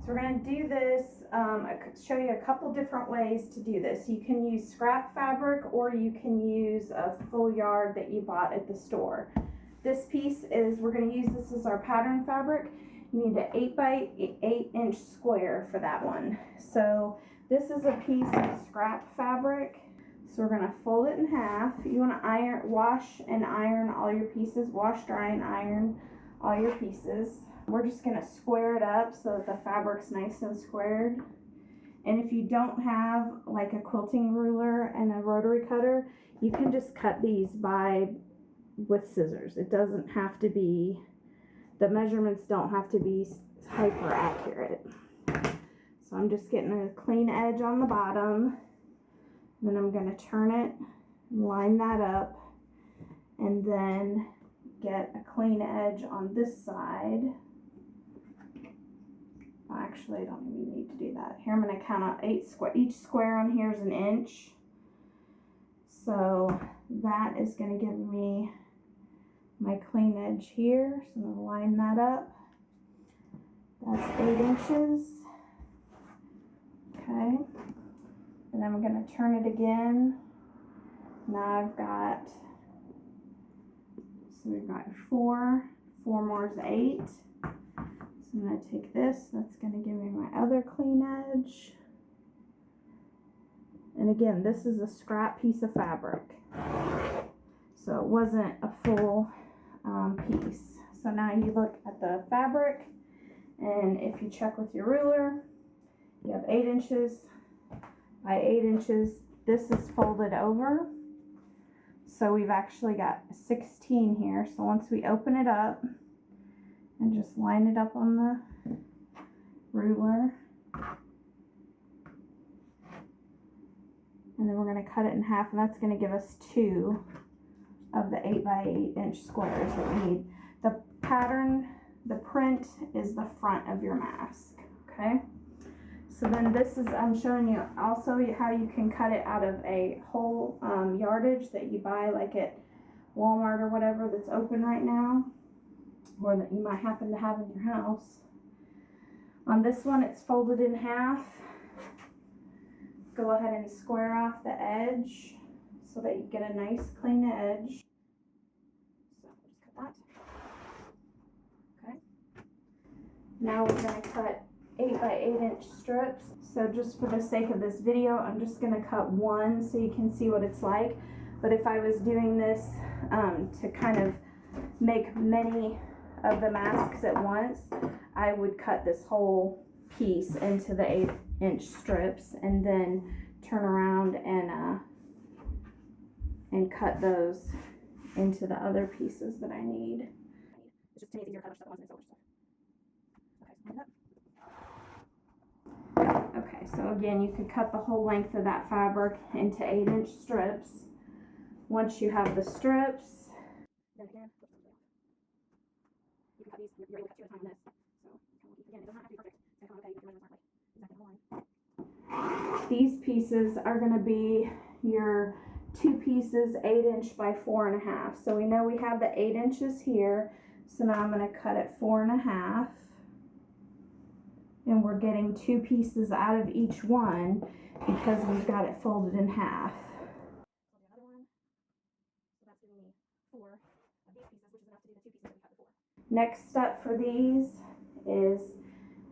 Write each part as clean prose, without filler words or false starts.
So we're going to do this, show you a couple different ways to do this. You can use scrap fabric or you can use a full yard that you bought at the store. This piece is, we're going to use this as our pattern fabric. You need an 8 by 8 inch square for that one. So this is a piece of scrap fabric. So we're going to fold it in half. You want to iron, wash and iron all your pieces. Wash, dry, and iron all your pieces. We're just going to square it up so that the fabric's nice and squared. And if you don't have like a quilting ruler and a rotary cutter, you can just cut these with scissors. It doesn't have to be, the measurements don't have to be hyper accurate. So I'm just getting a clean edge on the bottom. Then I'm going to turn it, line that up, and then get a clean edge on this side. Actually, I don't even need to do that. Here I'm going to count out 8 square. Each square on here is an inch. So that is going to give me my clean edge here. So I'm going to line that up. That's 8 inches. Okay. And I'm going to turn it again. Now I've got, so we've got 4 more is 8. So I'm going to take this, that's going to give me my other clean edge. And again, this is a scrap piece of fabric. So it wasn't a full piece. So now you look at the fabric, and if you check with your ruler, you have 8 inches by 8 inches. This is folded over. So we've actually got 16 here. So once we open it up, and just line it up on the ruler. And then we're going to cut it in half, and that's going to give us 2 of the 8 by 8 inch squares that we need. The pattern, the print is the front of your mask, okay? So then this is, I'm showing you also how you can cut it out of a whole yardage that you buy like at Walmart or whatever that's open right now, or that you might happen to have in your house. On this one, it's folded in half. Go ahead and square off the edge so that you get a nice clean edge. So we'll just cut that. Okay. Now we're going to cut 8 by 8 inch strips. So just for the sake of this video, I'm just going to cut one so you can see what it's like. But if I was doing this to kind of make many of the masks at once, I would cut this whole piece into the 8 inch strips and then turn around and cut those into the other pieces that I need. It's just to make it easier to cut stuff once and so okay, so again, you could cut the whole length of that fabric into 8 inch strips. Once you have the strips, then again, you can cut these, you're able to cut 2 at a time on this. So again, it doesn't have to be perfect. It's going to come okay, you can measure exactly. These pieces are going to be your 2 pieces 8 inch by 4.5. So we know we have the 8 inches here. So now I'm going to cut it 4.5. And we're getting 2 pieces out of each one because we've got it folded in half. So the other one, so that's giving me 4 of these pieces, which is enough to do the 2 pieces that we cut before. Next step for these is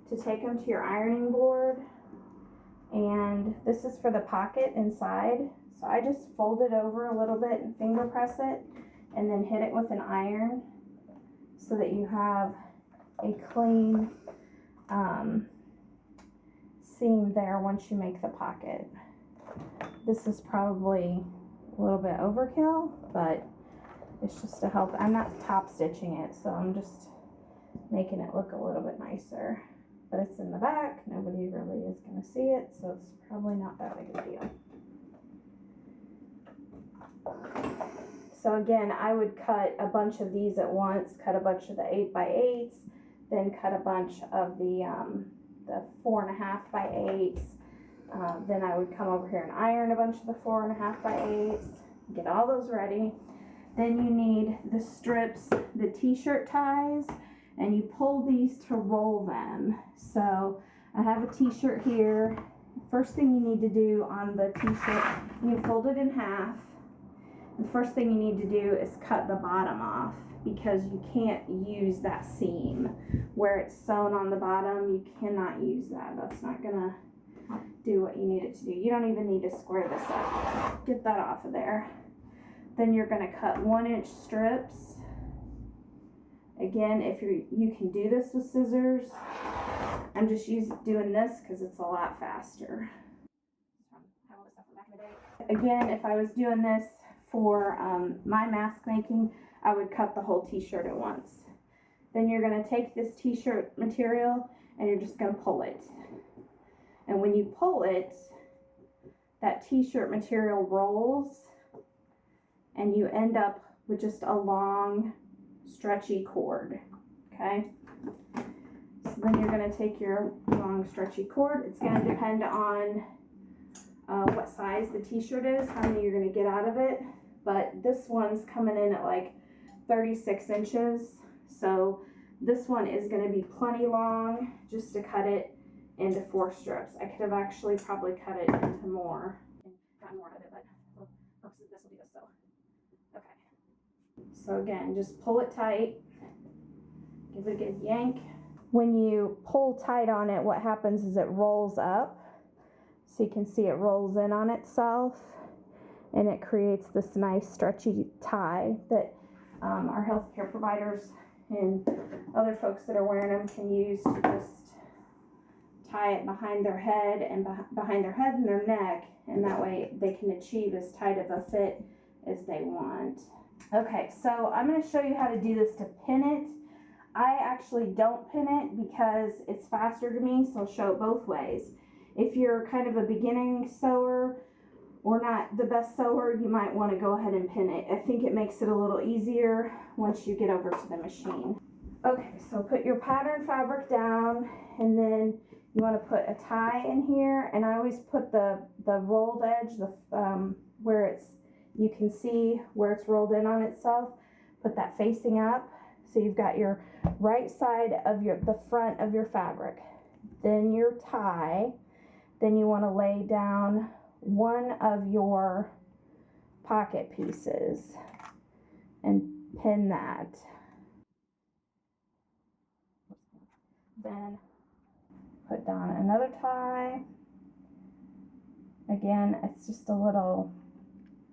to take them to your ironing board, and this is for the pocket inside. So I just fold it over a little bit and finger press it and then hit it with an iron so that you have a clean seam there once you make the pocket. This is probably a little bit overkill, but it's just to help. I'm not top stitching it, so I'm just making it look a little bit nicer. But it's in the back, nobody really is going to see it, so it's probably not that big a deal. So again, I would cut a bunch of these at once, cut a bunch of the 8 by 8s, then cut a bunch of the 4.5 by 8s. Then I would come over here and iron a bunch of the 4.5 by 8s, get all those ready. Then you need the strips, the t-shirt ties, and you pull these to roll them. So I have a t-shirt here. First thing you need to do on the t-shirt, you fold it in half. The first thing you need to do is cut the bottom off, because you can't use that seam where it's sewn on the bottom. You cannot use that. That's not gonna do what you need it to do. You don't even need to square this up. Get that off of there. Then you're gonna cut 1-inch strips. Again, if you can do this with scissors. I'm just doing this because it's a lot faster. Again, if I was doing this for my mask making, I would cut the whole t-shirt at once. Then you're going to take this t-shirt material and you're just going to pull it. And when you pull it, that t-shirt material rolls and you end up with just a long, stretchy cord. Okay? So then you're going to take your long, stretchy cord. It's going to depend on what size the t-shirt is, how many you're going to get out of it. But this one's coming in at like 36 inches. So this one is going to be plenty long just to cut it into 4 strips. I could have actually probably cut it into more and gotten more of it, but this will do this. So, okay. So again, just pull it tight. Give it a good yank. When you pull tight on it, what happens is it rolls up. So you can see it rolls in on itself, and it creates this nice stretchy tie that our healthcare providers and other folks that are wearing them can use to just tie it behind their head and behind their head and their neck, and that way they can achieve as tight of a fit as they want. Okay, so I'm going to show you how to do this to pin it. I actually don't pin it because it's faster to me, so I'll show it both ways. If you're kind of a beginning sewer or not the best sewer, you might want to go ahead and pin it. I think it makes it a little easier once you get over to the machine. Okay, so put your pattern fabric down, and then you want to put a tie in here, and I always put the rolled edge, where it's, you can see where it's rolled in on itself, put that facing up. So you've got your right side of the front of your fabric, then your tie, then you want to lay down one of your pocket pieces and pin that. Then put down another tie. Again, it's just a little,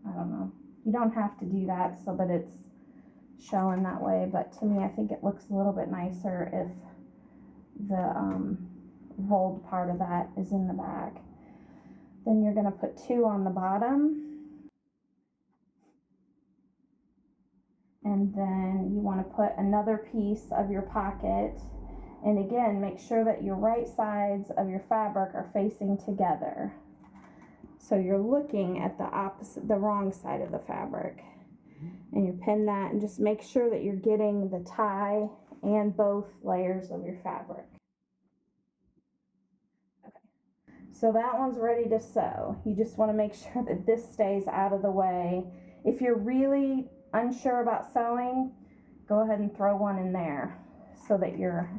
I don't know, you don't have to do that so that it's showing that way, but to me I think it looks a little bit nicer if the rolled part of that is in the back. Then you're going to put 2 on the bottom, and then you want to put another piece of your pocket, and again make sure that your right sides of your fabric are facing together, so you're looking at the wrong side of the fabric, and you pin that, and just make sure that you're getting the tie and both layers of your fabric. So that one's ready to sew. You just want to make sure that this stays out of the way. If you're really unsure about sewing, go ahead and throw one in there so that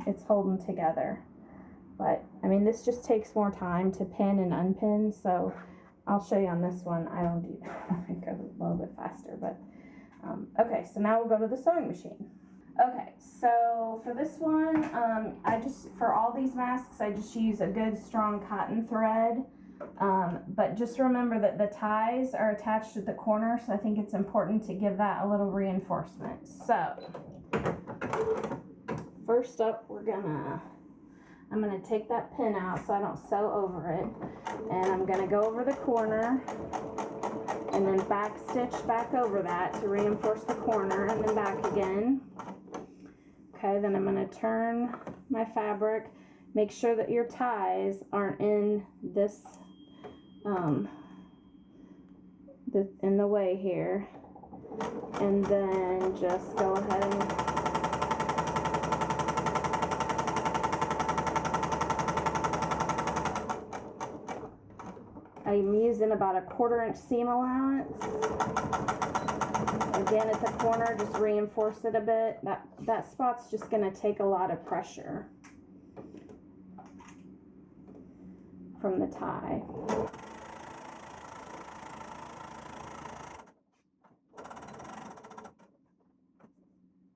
it's holding together. But I mean, this just takes more time to pin and unpin, so I'll show you on this one. I don't do that. I go a little bit faster, but okay, so now we'll go to the sewing machine. Okay, so for this one, for all these masks, I just use a good strong cotton thread. But just remember that the ties are attached at the corner, so I think it's important to give that a little reinforcement. So, first up, I'm gonna take that pin out so I don't sew over it, and I'm gonna go over the corner, and then back stitch back over that to reinforce the corner, and then back again. Okay, then I'm going to turn my fabric. Make sure that your ties aren't in this, in the way here. And then just go ahead and I'm using about a 1/4 inch seam allowance. Again, at the corner, just reinforce it a bit. That spot's just going to take a lot of pressure. from the tie.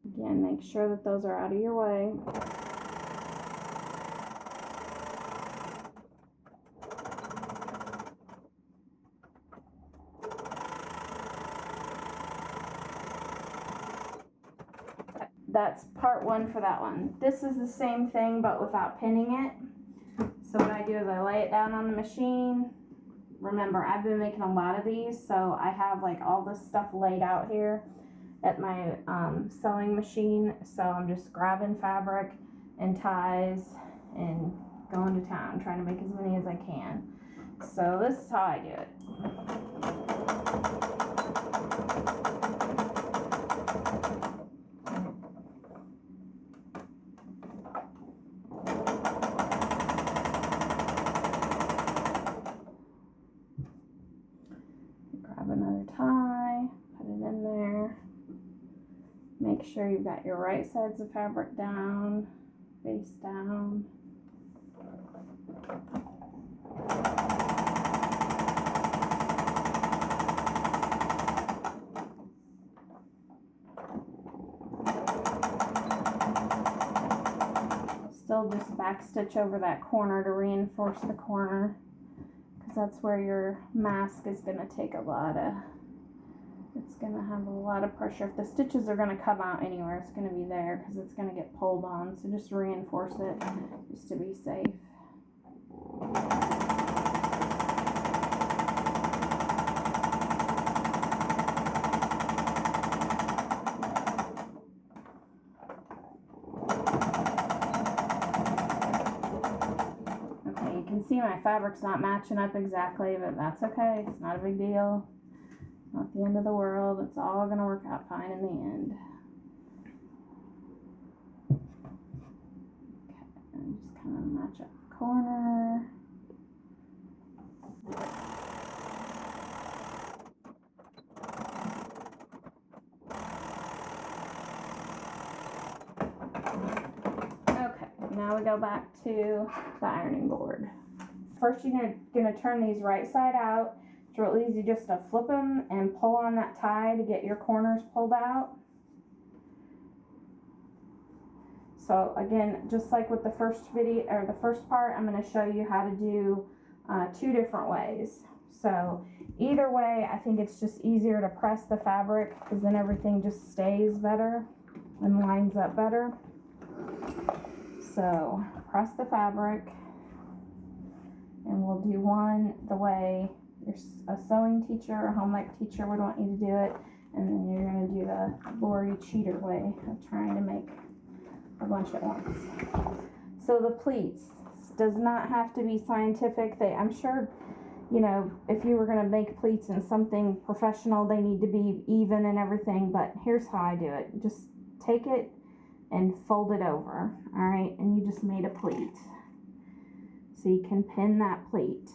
Again, make sure that those are out of your way. That's part one for that one. This is the same thing but without pinning it. So what I do is I lay it down on the machine. Remember, I've been making a lot of these, so I have like all this stuff laid out here at my sewing machine. So I'm just grabbing fabric and ties and going to town, trying to make as many as I can. So this is how I do it. Grab another tie, put it in there. Make sure you've got your right sides of fabric down, face down. Still just back stitch over that corner to reinforce the corner, because that's where your mask is going to take a lot of, it's going to have a lot of pressure. If the stitches are going to come out anywhere, it's going to be there because it's going to get pulled on. So just reinforce it just to be safe. Okay, you can see my fabric's not matching up exactly, but that's okay. It's not a big deal. Not the end of the world. It's all going to work out fine in the end. Okay, and just kind of match up the corner. Okay, now we go back to the ironing board. First, you're going to turn these right side out. It's real easy just to flip them and pull on that tie to get your corners pulled out. So again, just like with the first video or the first part, I'm going to show you how to do two different ways. So either way, I think it's just easier to press the fabric because then everything just stays better and lines up better. So press the fabric, and we'll do one the way a sewing teacher or home ec teacher would want you to do it, and then you're going to do the Lori Cheater way of trying to make a bunch at once. So the pleats does not have to be scientific. I'm sure, you know, if you were going to make pleats in something professional, they need to be even and everything, but here's how I do it. Just take it and fold it over, all right, and you just made a pleat. So you can pin that pleat.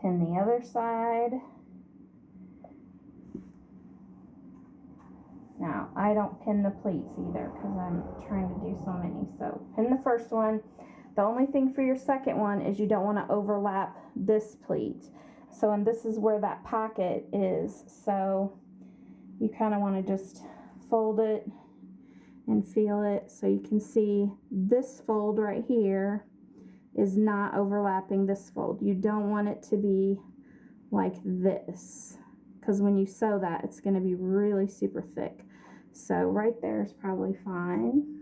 Pin the other side. Now, I don't pin the pleats either because I'm trying to do so many. So pin the first one. The only thing for your second one is you don't want to overlap this pleat. So, and this is where that pocket is. So you kind of want to just fold it and feel it so you can see this fold right here is not overlapping this fold. You don't want it to be like this, because when you sew that, it's going to be really super thick. So right there is probably fine.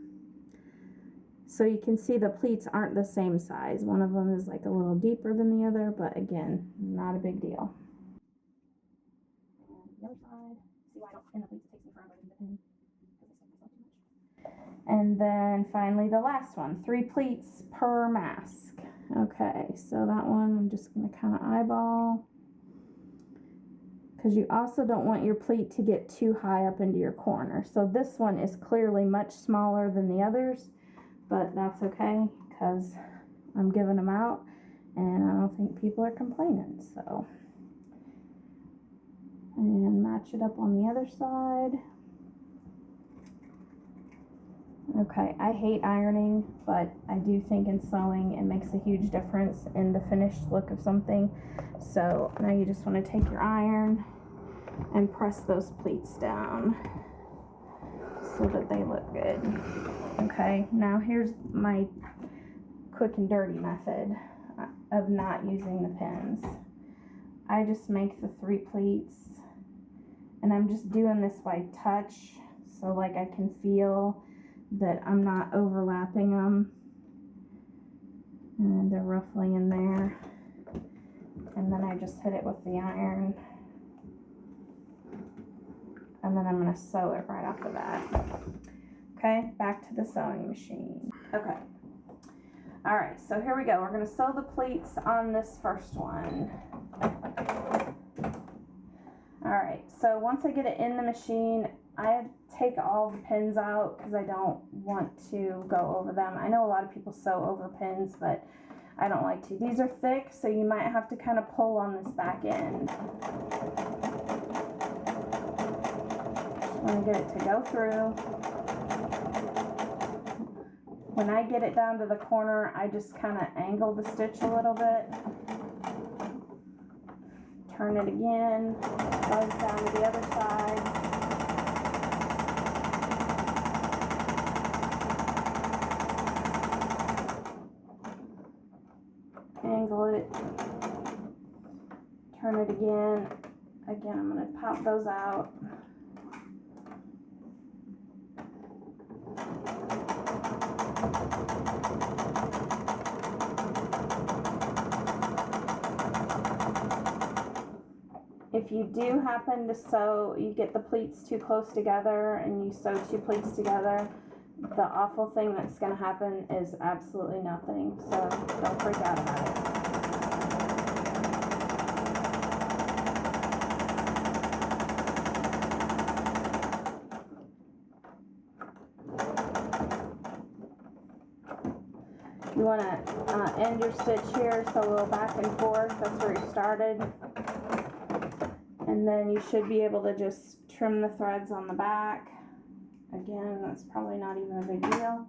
So you can see the pleats aren't the same size. One of them is like a little deeper than the other, but again, not a big deal. And the other side, see why I don't pin the pleats? It takes me forever to pin. And then finally the last one, 3 pleats per mask. Okay, so that one I'm just going to kind of eyeball, because you also don't want your pleat to get too high up into your corner. So this one is clearly much smaller than the others, but that's okay because I'm giving them out and I don't think people are complaining. So, and match it up on the other side. Okay, I hate ironing, but I do think in sewing it makes a huge difference in the finished look of something. So now you just want to take your iron and press those pleats down so that they look good. Okay, now here's my quick and dirty method of not using the pins. I just make the 3 pleats, and I'm just doing this by touch, so like I can feel that I'm not overlapping them, and they're roughly in there, and then I just hit it with the iron, and then I'm going to sew it right off the bat. Okay, back to the sewing machine. Okay, alright, so here we go. We're going to sew the pleats on this first one. Alright, so once I get it in the machine, I take all the pins out because I don't want to go over them. I know a lot of people sew over pins, but I don't like to. These are thick, so you might have to kind of pull on this back end. Just want to get it to go through. When I get it down to the corner, I just kind of angle the stitch a little bit. Turn it again, buzz down to the other side. Angle it, turn it again. Again, I'm going to pop those out. If you do happen to sew, you get the pleats too close together and you sew 2 pleats together, the awful thing that's going to happen is absolutely nothing. So don't freak out about it. You want to end your stitch here, so a little back and forth. That's where you started. And then you should be able to just trim the threads on the back. Again, that's probably not even a big deal.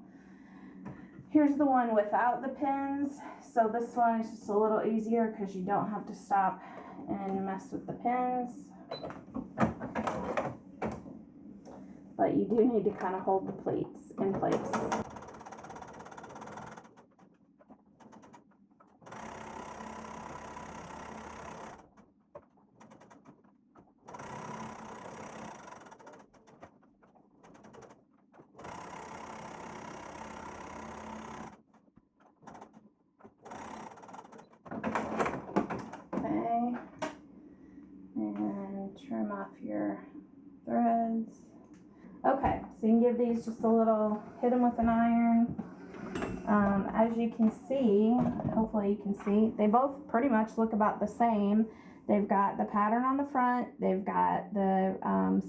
Here's the one without the pins. So this one is just a little easier because you don't have to stop and mess with the pins. But you do need to kind of hold the pleats in place. Okay, and trim off your threads. Okay, so you can give these just a little, hit them with an iron. As you can see, hopefully you can see, they both pretty much look about the same. They've got the pattern on the front, they've got the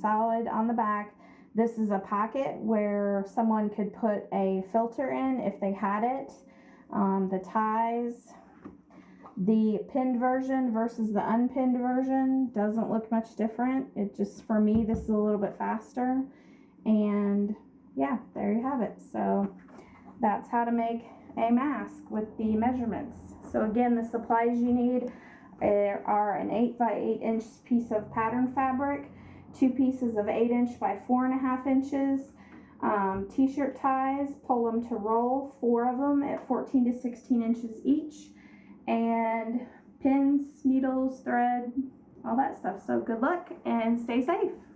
solid on the back. This is a pocket where someone could put a filter in if they had it. The ties. The pinned version versus the unpinned version doesn't look much different. It just, for me, this is a little bit faster. And yeah, there you have it. So that's how to make a mask with the measurements. So again, the supplies you need are an 8 by 8 inch piece of pattern fabric, 2 pieces of 8 inch by 4.5 inches, t-shirt ties, pull them to roll, 4 of them at 14 to 16 inches each, and pins, needles, thread, all that stuff. So good luck and stay safe.